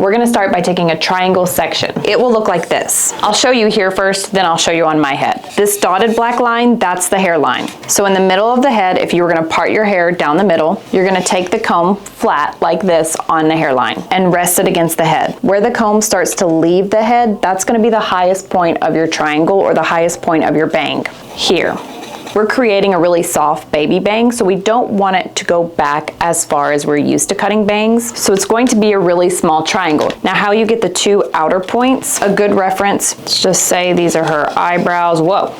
We're gonna start by taking a triangle section. It will look like this. I'll show you here first, then I'll show you on my head. This dotted black line, that's the hairline. So in the middle of the head, if you were gonna part your hair down the middle, you're gonna take the comb flat like this on the hairline and rest it against the head. Where the comb starts to leave the head, that's gonna be the highest point of your triangle or the highest point of your bang. Here. We're creating a really soft baby bang, so we don't want it to go back as far as we're used to cutting bangs. So it's going to be a really small triangle. Now how you get the two outer points, a good reference, let's just say these are her eyebrows. Whoa.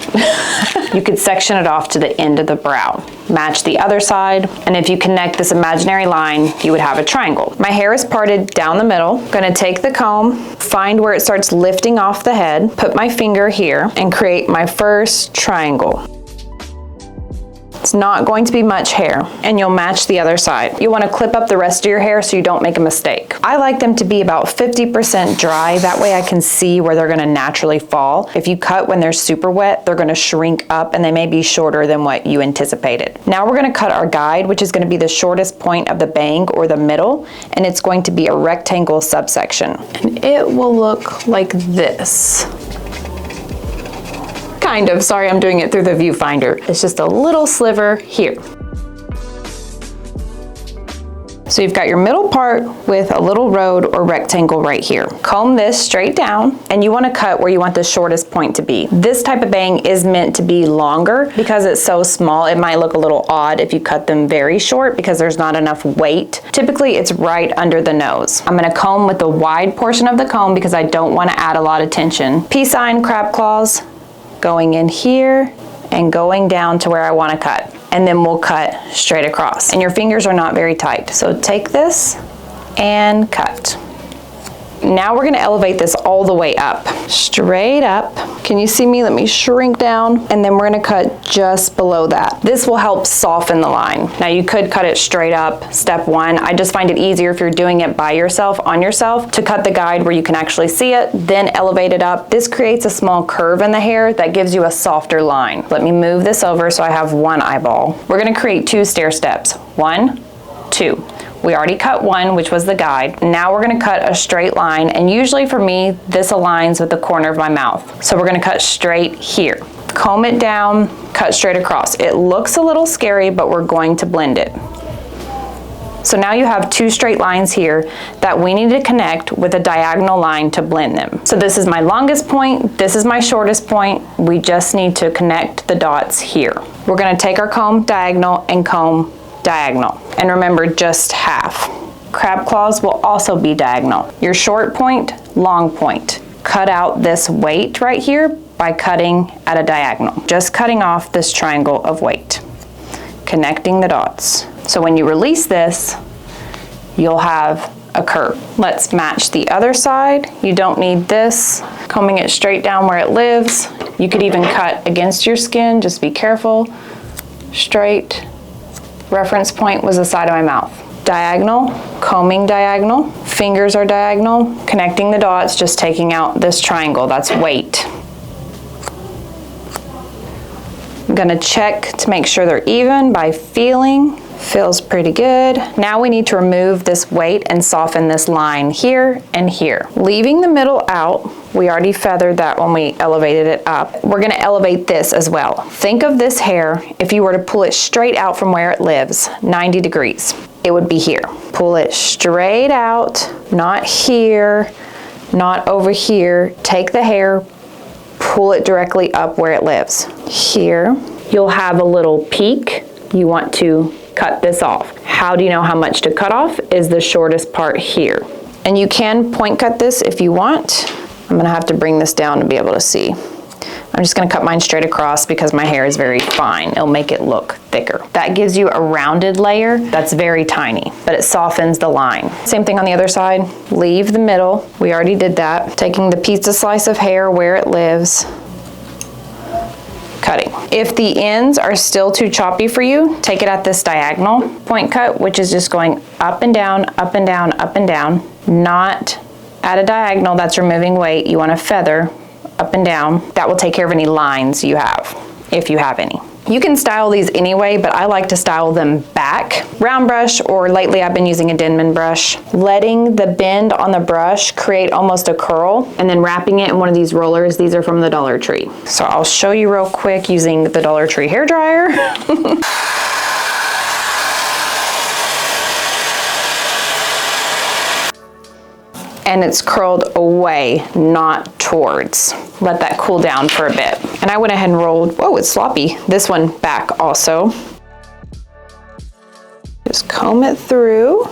You could section it off to the end of the brow. Match the other side, and if you connect this imaginary line, you would have a triangle. My hair is parted down the middle. I'm gonna take the comb, find where it starts lifting off the head, put my finger here, and create my first triangle. It's not going to be much hair, and you'll match the other side. You want to clip up the rest of your hair so you don't make a mistake. I like them to be about 50% dry, that way I can see where they're going to naturally fall. If you cut when they're super wet, they're going to shrink up and they may be shorter than what you anticipated. Now we're going to cut our guide, which is going to be the shortest point of the bang or the middle, and it's going to be a rectangle subsection. And it will look like this. Kind of, sorry, I'm doing it through the viewfinder. It's just a little sliver here. So you've got your middle part with a little road or rectangle right here. Comb this straight down, and you want to cut where you want the shortest point to be. This type of bang is meant to be longer because it's so small. It might look a little odd if you cut them very short because there's not enough weight. Typically it's right under the nose. I'm going to comb with the wide portion of the comb because I don't want to add a lot of tension. Peace sign, crab claws, going in here and going down to where I want to cut. And then we'll cut straight across. And your fingers are not very tight. So take this and cut. Now we're gonna elevate this all the way up, straight up. Can you see me? Let me shrink down, and then we're gonna cut just below that. This will help soften the line. Now you could cut it straight up, step one. I just find it easier if you're doing it by yourself, on yourself, to cut the guide where you can actually see it, then elevate it up. This creates a small curve in the hair that gives you a softer line. Let me move this over so I have one eyeball. We're gonna create two stair steps. 1, 2. We already cut one, which was the guide. Now we're gonna cut a straight line, and usually for me, this aligns with the corner of my mouth. So we're gonna cut straight here. Comb it down, cut straight across. It looks a little scary, but we're going to blend it. So now you have two straight lines here that we need to connect with a diagonal line to blend them. So this is my longest point, this is my shortest point. We just need to connect the dots here. We're gonna take our comb diagonal and comb diagonal. And remember, just half. Crab claws will also be diagonal. Your short point, long point. Cut out this weight right here by cutting at a diagonal. Just cutting off this triangle of weight. Connecting the dots. So when you release this, you'll have a curve. Let's match the other side. You don't need this. Combing it straight down where it lives. You could even cut against your skin, just be careful. Straight. Reference point was the side of my mouth. Diagonal, combing diagonal, fingers are diagonal, connecting the dots, just taking out this triangle, that's weight. I'm gonna check to make sure they're even by feeling. Feels pretty good. Now we need to remove this weight and soften this line here and here. Leaving the middle out, we already feathered that when we elevated it up. We're gonna elevate this as well. Think of this hair, if you were to pull it straight out from where it lives, 90 degrees, it would be here. Pull it straight out, not here, not over here. Take the hair, pull it directly up where it lives. Here, you'll have a little peak. You want to cut this off. How do you know how much to cut off? Is the shortest part here. And you can point cut this if you want. I'm gonna have to bring this down to be able to see. I'm just gonna cut mine straight across because my hair is very fine. It'll make it look thicker. That gives you a rounded layer that's very tiny, but it softens the line. Same thing on the other side. Leave the middle. We already did that. Taking the pizza slice of hair where it lives, cutting. If the ends are still too choppy for you, take it at this diagonal point cut, which is just going up and down, up and down, up and down, not at a diagonal, that's removing weight. You want to feather up and down. That will take care of any lines you have, if you have any. You can style these anyway, but I like to style them back. Round brush, or lately I've been using a Denman brush. Letting the bend on the brush create almost a curl, and then wrapping it in one of these rollers. These are from the Dollar Tree. So I'll show you real quick using the Dollar Tree hairdryer. And it's curled away, not towards. Let that cool down for a bit. And I went ahead and rolled, whoa, it's sloppy, this one back also. Just comb it through,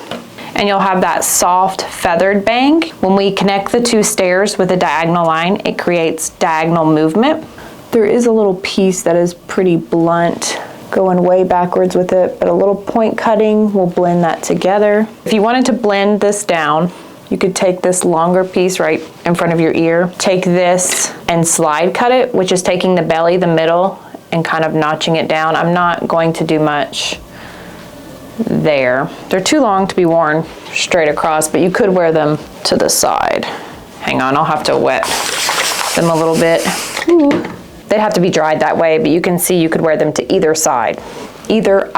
and you'll have that soft feathered bang. When we connect the two stairs with a diagonal line, it creates diagonal movement. There is a little piece that is pretty blunt, going way backwards with it, but a little point cutting will blend that together. If you wanted to blend this down, you could take this longer piece right in front of your ear, take this and slide cut it, which is taking the belly, the middle, and kind of notching it down. I'm not going to do much there. They're too long to be worn straight across, but you could wear them to the side. Hang on, I'll have to wet them a little bit. Ooh. They'd have to be dried that way, but you can see you could wear them to either side. Either.